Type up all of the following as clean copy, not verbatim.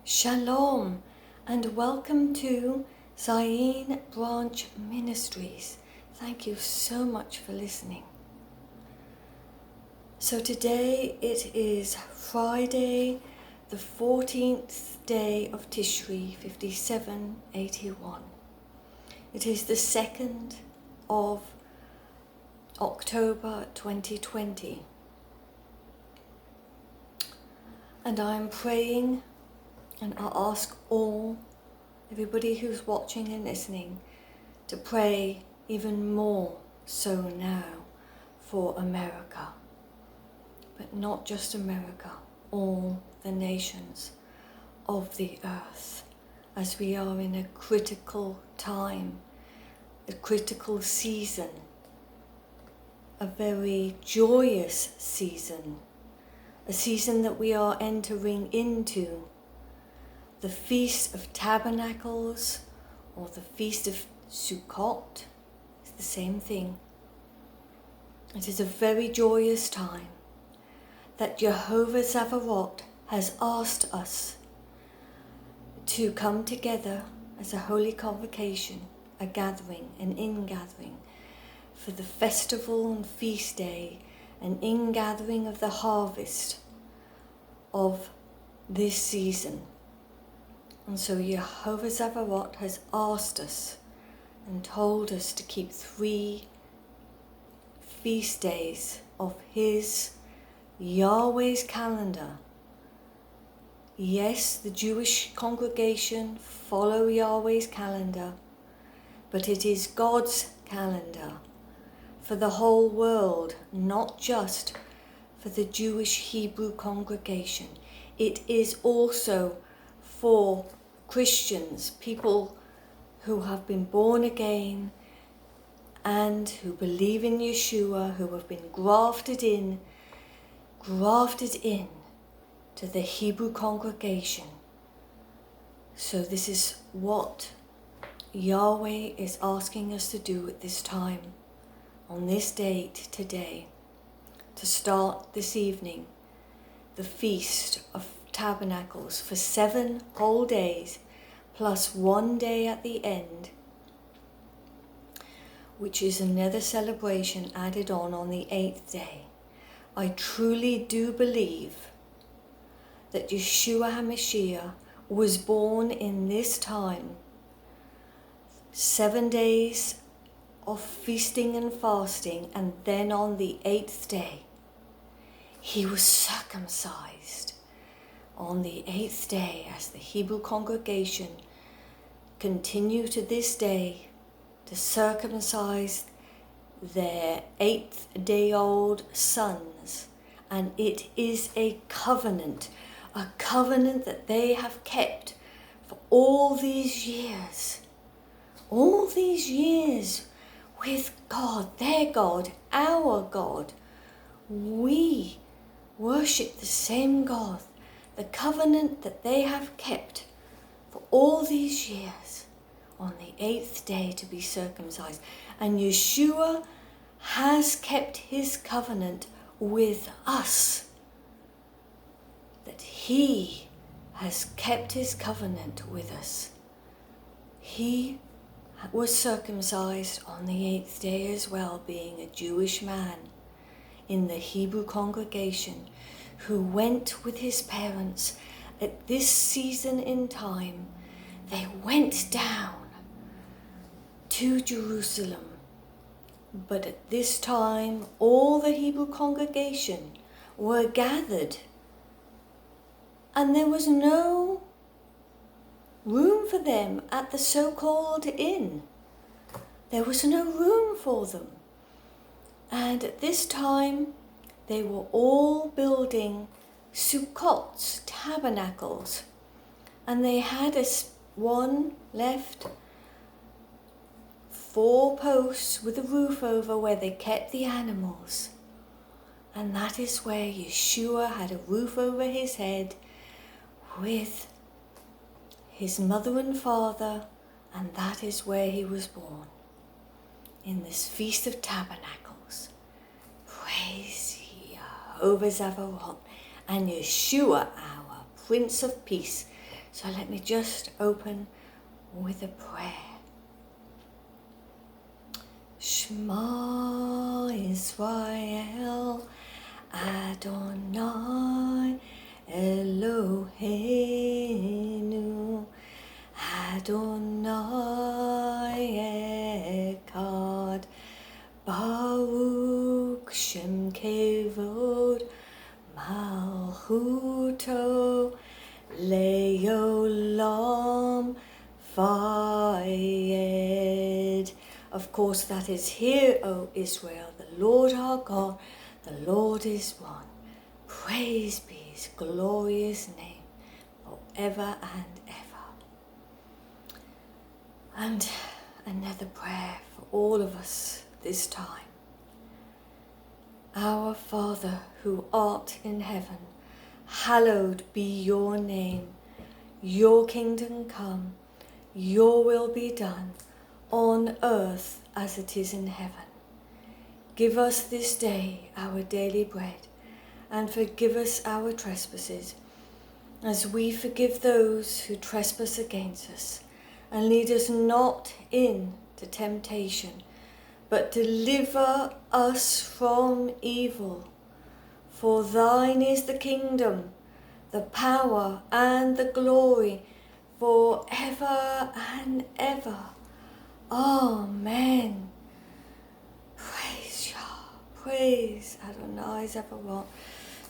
Shalom and welcome to Zion Branch Ministries. Thank you so much for listening. So today it is Friday, the 14th day of Tishrei, 5781. It is the 2nd of October 2020. And I am praying, and I ask everybody who's watching and listening, to pray even more so now for America. But not just America, all the nations of the earth, as we are in a critical time, a critical season, a very joyous season, a season that we are entering into. The Feast of Tabernacles, or the Feast of Sukkot, is the same thing. It is a very joyous time that YHWH has asked us to come together as a holy convocation, a gathering, an ingathering, for the festival and feast day, an ingathering of the harvest of this season. And so YHWH has asked us and told us to keep 3 feast days of his Yahweh's calendar. Yes, the Jewish congregation follow Yahweh's calendar, but it is God's calendar for the whole world, not just for the Jewish Hebrew congregation. It is also for Christians, people who have been born again and who believe in Yeshua, who have been grafted in to the Hebrew congregation. So this is what Yahweh is asking us to do at this time, on this date today, to start this evening the Feast of Tabernacles for 7 whole days, plus 1 day at the end, which is another celebration added on the 8th day. I truly do believe that Yeshua HaMashiach was born in this time, 7 days of feasting and fasting, and then on the 8th day he was circumcised. On the 8th day, as the Hebrew congregation continue to this day to circumcise their 8th-day-old sons, and it is a covenant that they have kept for all these years with God, their God, our God. We worship the same God. The covenant that they have kept for all these years, on the 8th day to be circumcised. And Yeshua has kept his covenant with us. That he has kept his covenant with us. He was circumcised on the 8th day as well, being a Jewish man in the Hebrew congregation, who went with his parents at this season in time. They went down to Jerusalem, but at this time all the Hebrew congregation were gathered, and there was no room for them at the so-called inn. There was no room for them, and at this time they were all building Sukkots, tabernacles, and they had one left, 4 posts with a roof over where they kept the animals. And that is where Yeshua had a roof over his head with his mother and father, and that is where he was born, in this Feast of Tabernacles. Praise YHWH and Yeshua, our Prince of Peace, So let me just open with a prayer. Shema Israel, Adonai Eloheinu, Adonai Echad, Baruch Shem Kevod Malchuto Leolam Vayed. Of course, that is, Hear, O Israel, the Lord our God, the Lord is one. Praise be his glorious name forever and ever. And another prayer for all of us this time. Our Father, who art in heaven, hallowed be your name. Your kingdom come, your will be done, on earth as it is in heaven. Give us this day our daily bread, and forgive us our trespasses, as we forgive those who trespass against us. And lead us not into temptation, but deliver us from evil. For thine is the kingdom, the power, and the glory, forever and ever. Amen. Praise Yah, praise Adonai Zevarot.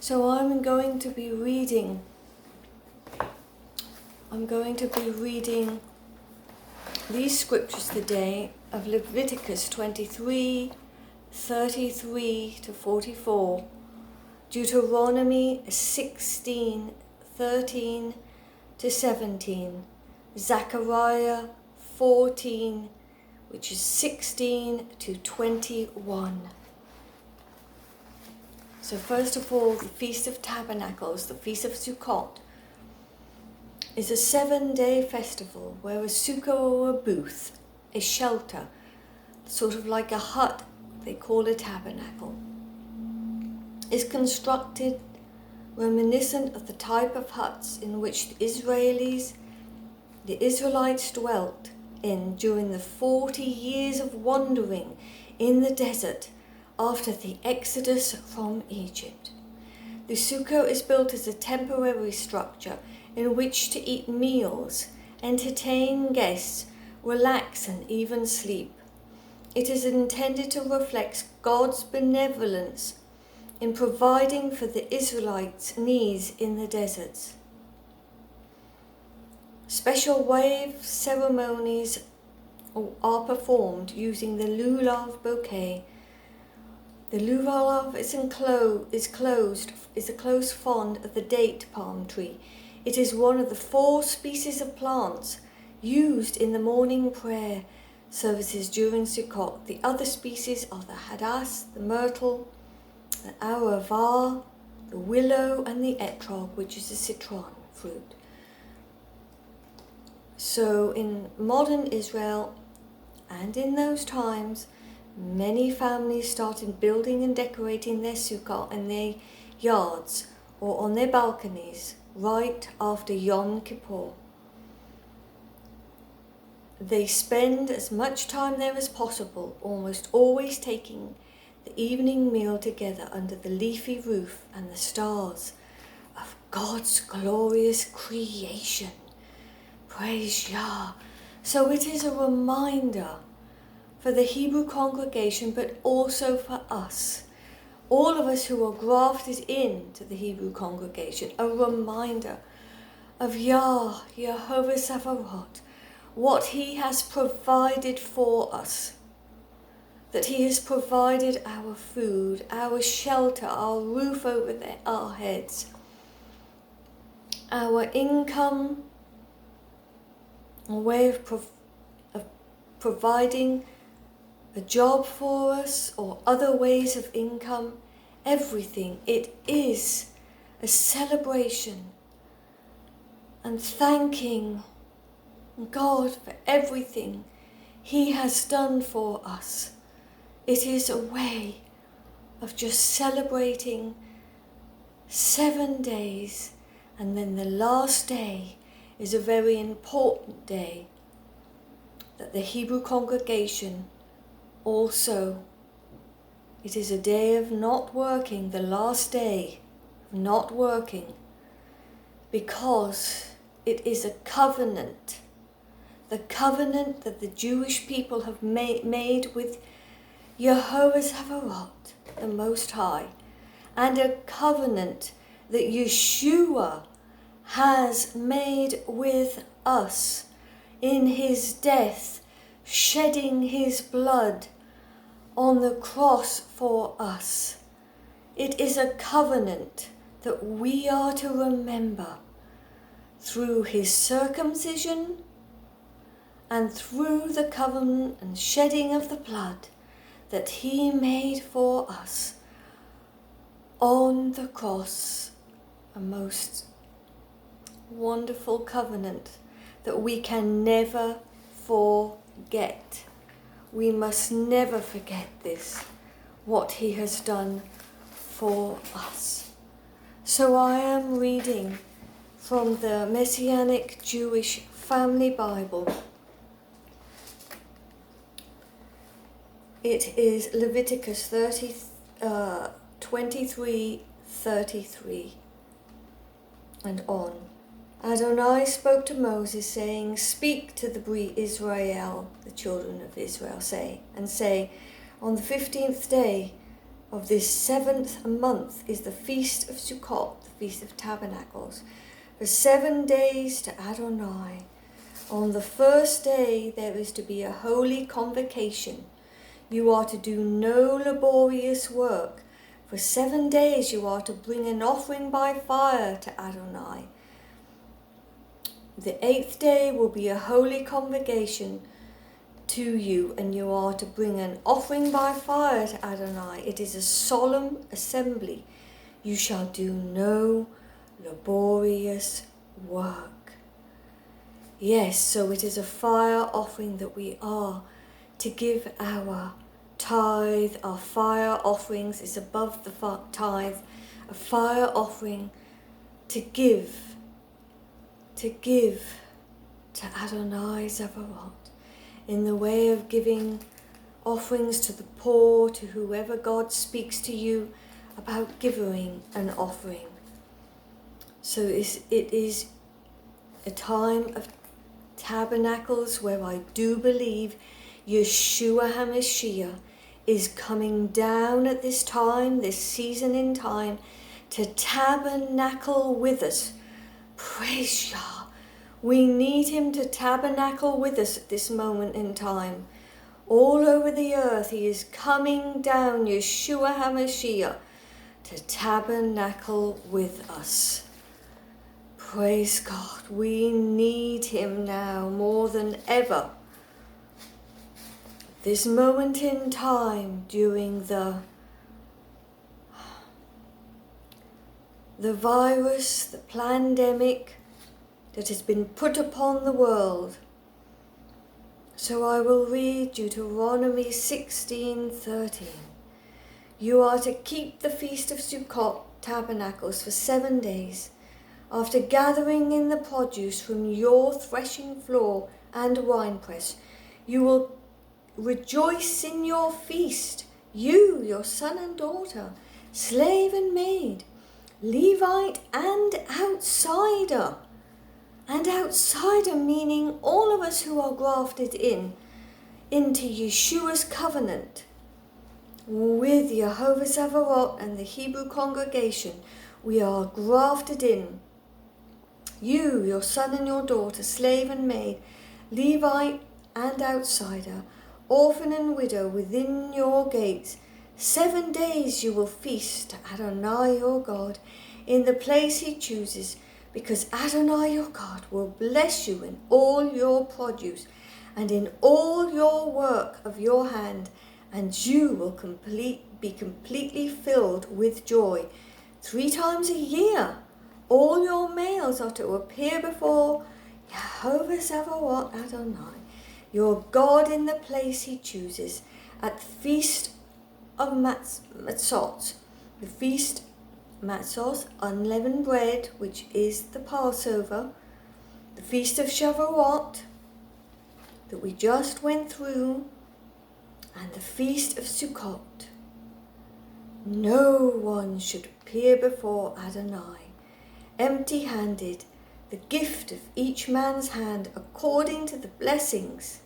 So I'm going to be reading these scriptures today of Leviticus 23:33 to 44, Deuteronomy 16:13 to 17, Zechariah 14, which is 16 to 21. So first of all, the Feast of Tabernacles, the Feast of Sukkot, is a 7-day festival where a sukkah or a booth, a shelter, sort of like a hut, they call a tabernacle, is constructed reminiscent of the type of huts in which the Israelites dwelt in during the 40 years of wandering in the desert after the exodus from Egypt. The sukkah is built as a temporary structure in which to eat meals, entertain guests, relax, and even sleep. It is intended to reflect God's benevolence in providing for the Israelites' needs in the deserts. Special wave ceremonies are performed using the lulav bouquet. The lulav is a close frond of the date palm tree. It is one of the 4 species of plants used in the morning prayer services during Sukkot. The other species are the hadass, the myrtle, the arava, the willow, and the etrog, which is a citron fruit. So in modern Israel, and in those times, many families started building and decorating their sukkah in their yards or on their balconies right after Yom Kippur. They spend as much time there as possible, almost always taking the evening meal together under the leafy roof and the stars of God's glorious creation. Praise Yah. So it is a reminder for the Hebrew congregation, but also for us, all of us who are grafted into the Hebrew congregation, a reminder of Yah, YHWH Savarot, what he has provided for us, that he has provided our food, our shelter, our roof over our heads, our income, a way of providing a job for us or other ways of income, everything. It is a celebration and thanking God for everything he has done for us. It is a way of just celebrating 7 days, and then the last day is a very important day that the Hebrew congregation also, it is a day of not working, the last day of not working, because it is a covenant, the covenant that the Jewish people have made with YHWH, the Most High, and a covenant that Yeshua has made with us in his death, shedding his blood on the cross for us. It is a covenant that we are to remember through his circumcision and through the covenant and shedding of the blood that he made for us on the cross. A most wonderful covenant that we can never forget. We must never forget this, what he has done for us. So I am reading from the Messianic Jewish Family Bible. It is Leviticus 23:33 and on. Adonai spoke to Moses, saying, Speak to the Israel, the children of Israel, say, on the 15th day of this 7th month is the feast of Sukkot, the feast of Tabernacles, for 7 days to Adonai. On the first day there is to be a holy convocation. You are to do no laborious work. For 7 days you are to bring an offering by fire to Adonai. The 8th day will be a holy convocation to you, and you are to bring an offering by fire to Adonai. It is a solemn assembly. You shall do no laborious work. Yes, so it is a fire offering that we are to give our tithe. Our fire offerings is above the tithe. A fire offering to give to Adonai Zavaot, in the way of giving offerings to the poor, to whoever God speaks to you about giving an offering. So it is a time of tabernacles where I do believe Yeshua HaMashiach is coming down at this time, this season in time, to tabernacle with us. Praise Yah. We need him to tabernacle with us at this moment in time. All over the earth he is coming down, Yeshua HaMashiach, to tabernacle with us. Praise God. We need him now more than ever. This moment in time during the virus, the pandemic that has been put upon the world. So I will read Deuteronomy 16:13. You are to keep the feast of Sukkot tabernacles for 7 days. After gathering in the produce from your threshing floor and winepress, you will rejoice in your feast, you, your son and daughter, slave and maid, Levite and outsider. And outsider meaning all of us who are grafted into Yeshua's covenant with Yehovah Zavaot and the Hebrew congregation. We are grafted in. You, your son and your daughter, slave and maid, Levite and outsider, orphan and widow within your gates. 7 days you will feast to Adonai your God in the place he chooses, because Adonai your God will bless you in all your produce and in all your work of your hand, and you will be completely filled with joy. 3 times a year, all your males are to appear before Yehovah Zavaot Adonai, your God, in the place he chooses, at the feast of Matzot, the feast Matzot, unleavened bread, which is the Passover, the the Feast of Shavuot that we just went through and the Feast of Sukkot, no one should appear before Adonai empty-handed, the gift of each man's hand according to the blessings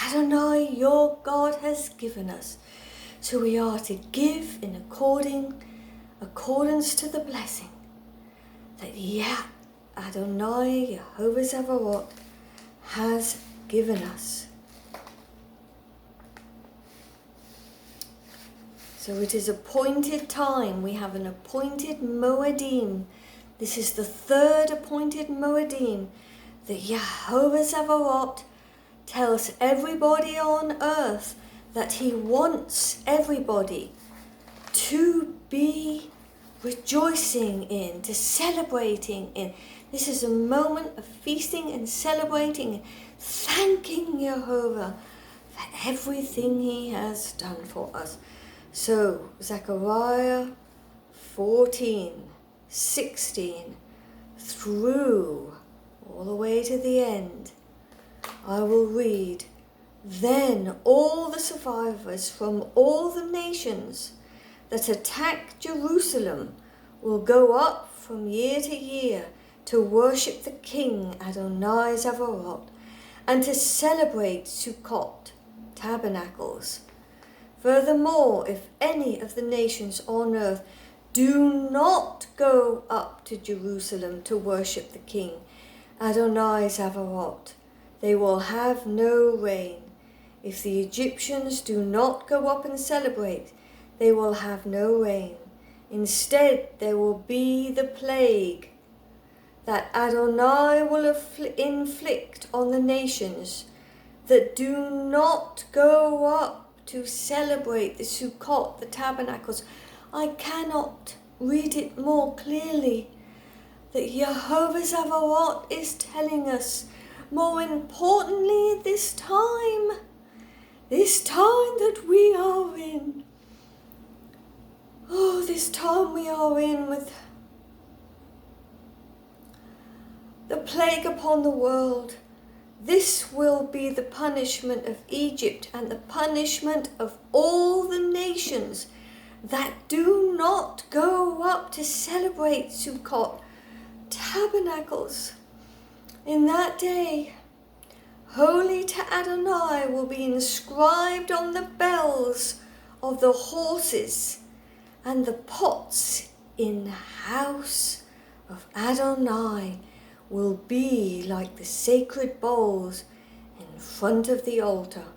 Adonai your God has given us. So we are to give in accordance to the blessing that Adonai YHWH has given us. So it is appointed time. We have an appointed Moedem. This is the third appointed Moedem that YHWH tells everybody on earth that he wants everybody to be rejoicing in, to celebrating in. This is a moment of feasting and celebrating, thanking Jehovah for everything he has done for us. So, Zechariah 14:16 through all the way to the end, I will read. Then all the survivors from all the nations that attack Jerusalem will go up from year to year to worship the King Adonai Zavarot and to celebrate Sukkot, Tabernacles. Furthermore, if any of the nations on earth do not go up to Jerusalem to worship the King Adonai Zavarot, they will have no rain. If the Egyptians do not go up and celebrate, they will have no rain. Instead, there will be the plague that Adonai will inflict on the nations that do not go up to celebrate the Sukkot, the Tabernacles. I cannot read it more clearly that YHWH is telling us, more importantly, this time that we are in. Oh, this time we are in with the plague upon the world. This will be the punishment of Egypt and the punishment of all the nations that do not go up to celebrate Sukkot, Tabernacles. In that day, holy to Adonai will be inscribed on the bells of the horses and the pots in the house of Adonai will be like the sacred bowls in front of the altar.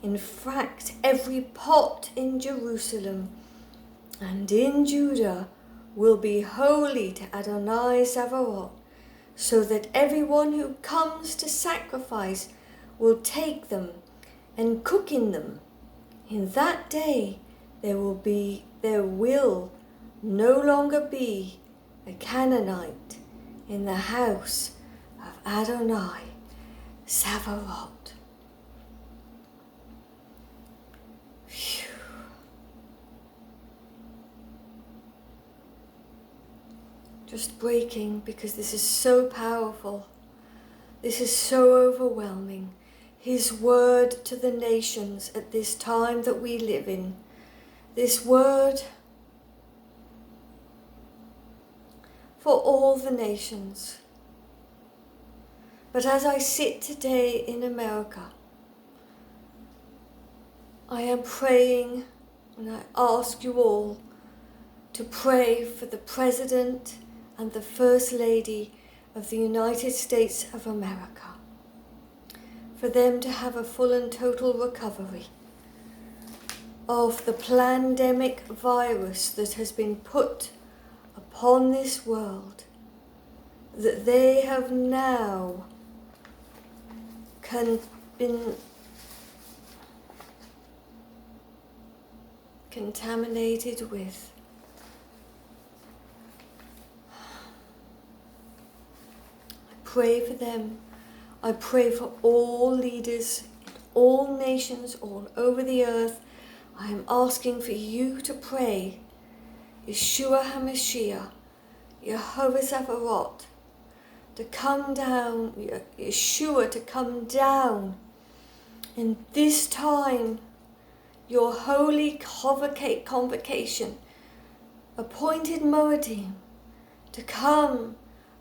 In fact, every pot in Jerusalem and in Judah will be holy to Adonai Zavarot, so that everyone who comes to sacrifice will take them and cook in them. In that day there will no longer be a Canaanite in the house of Adonai Zavarot. Phew. Just breaking, because this is so powerful. This is so overwhelming. His word to the nations at this time that we live in. This word for all the nations. But as I sit today in America, I am praying, and I ask you all to pray for the President and the First Lady of the United States of America, for them to have a full and total recovery of the pandemic virus that has been put upon this world, that they have now been contaminated with. I pray for them. I pray for all leaders in all nations all over the earth. I am asking for you to pray, Yeshua HaMashiach, Yehovah Zavarot, to come down, Yeshua to come down in this time, your holy convocation, appointed Moedem, to come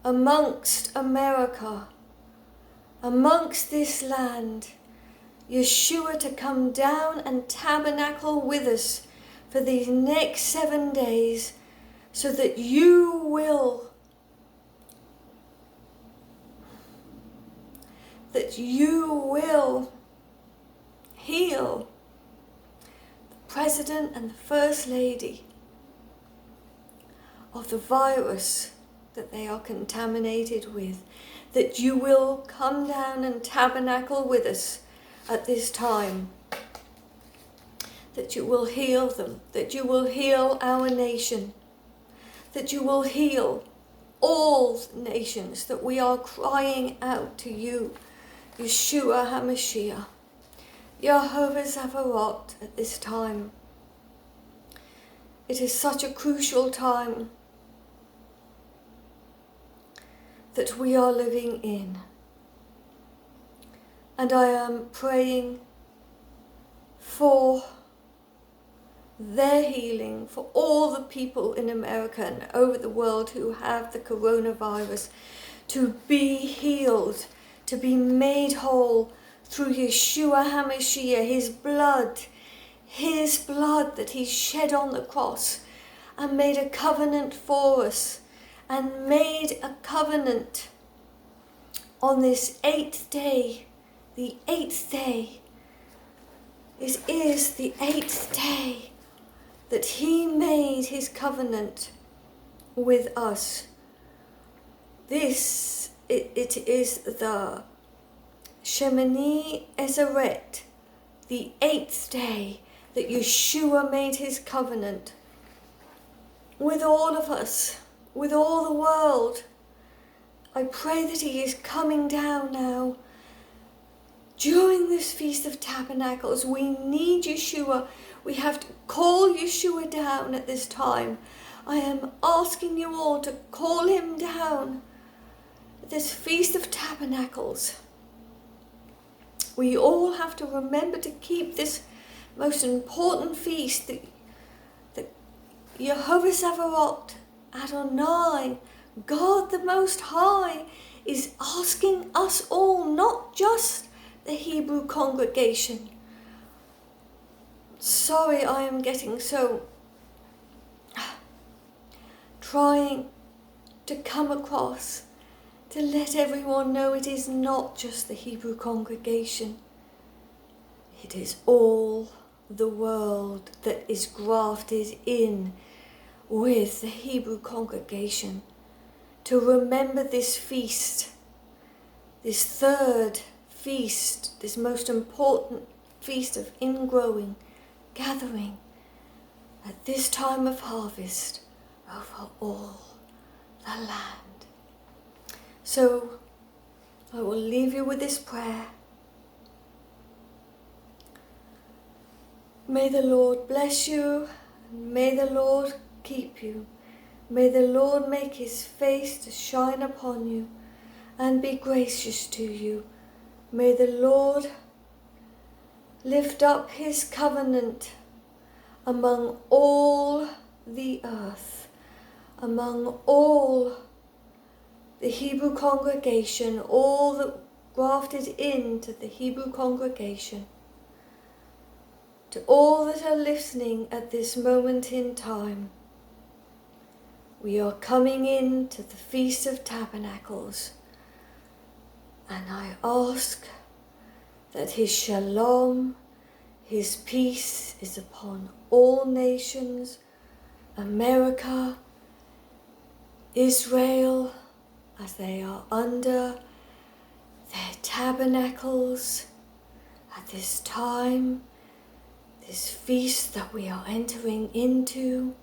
amongst America, amongst this land, Yeshua to come down and tabernacle with us for these next 7 days, so that you will heal the President and the First Lady of the virus that they are contaminated with, that you will come down and tabernacle with us at this time, that you will heal them, that you will heal our nation, that you will heal all nations, that we are crying out to you, Yeshua HaMashiach, YHWH, at this time. It is such a crucial time that we are living in. And I am praying for their healing, for all the people in America and over the world who have the coronavirus, to be healed, to be made whole through Yeshua HaMashiach, his blood that he shed on the cross and made a covenant for us, and made a covenant on this 8th day. The 8th day is the 8th day that he made his covenant with us. It is the Shemini Ezeret, the 8th day that Yeshua made his covenant with all of us, with all the world. I pray that he is coming down now. During this Feast of Tabernacles, we need Yeshua. We have to call Yeshua down at this time. I am asking you all to call him down at this Feast of Tabernacles. We all have to remember to keep this most important feast, that YHWH, Adonai, God the Most High, is asking us all, not just the Hebrew congregation. Sorry, I am getting so trying to come across to let everyone know it is not just the Hebrew congregation. It is all the world that is grafted in with the Hebrew congregation to remember this feast, this third feast, this most important feast of ingrowing, gathering at this time of harvest over all the land. So I will leave you with this prayer. May the Lord bless you, and may the Lord keep you. May the Lord make his face to shine upon you and be gracious to you. May the Lord lift up his covenant among all the earth, among all the Hebrew congregation, all that grafted into the Hebrew congregation. To all that are listening at this moment in time, we are coming into the Feast of Tabernacles, and I ask that his shalom, his peace is upon all nations, America, Israel, as they are under their tabernacles at this time, this feast that we are entering into,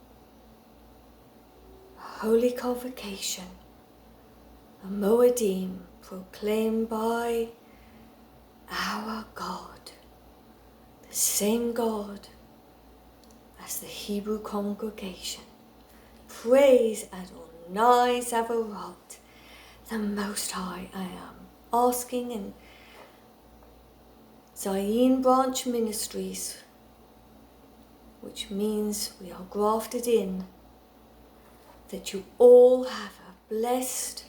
a holy convocation, a Moedem proclaimed by our God, the same God as the Hebrew congregation. Praise Adonai Zavarot. the Most High I Am, asking in Zion Branch Ministries, which means we are grafted in, that you all have a blessed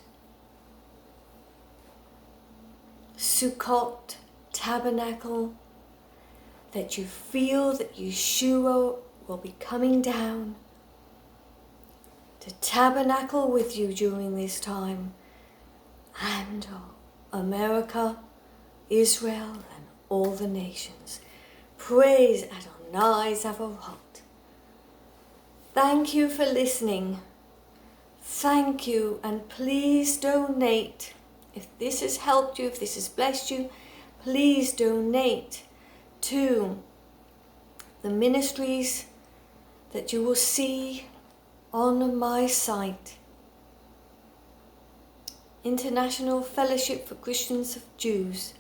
Sukkot tabernacle, that you feel that Yeshua will be coming down to tabernacle with you during this time, and America, Israel, and all the nations. Praise Adonai Zavarot. Thank you for listening. Thank you, and please donate. If this has helped you, if this has blessed you, please donate to the ministries that you will see on my site. International Fellowship for Christians of Jews,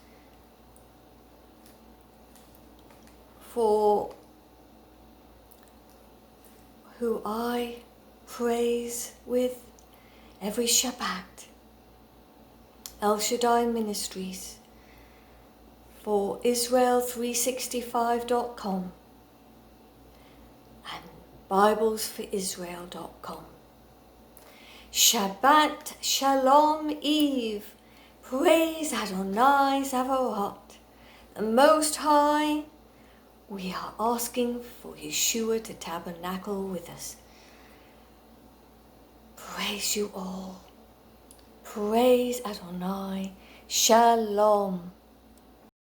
for who I praise with every Shabbat. El Shaddai Ministries, for Israel365.com and BiblesForIsrael.com. Shabbat Shalom Eve. Praise Adonai Zavarot. The Most High, we are asking for Yeshua to tabernacle with us. Praise you all. Praise Adonai. Shalom.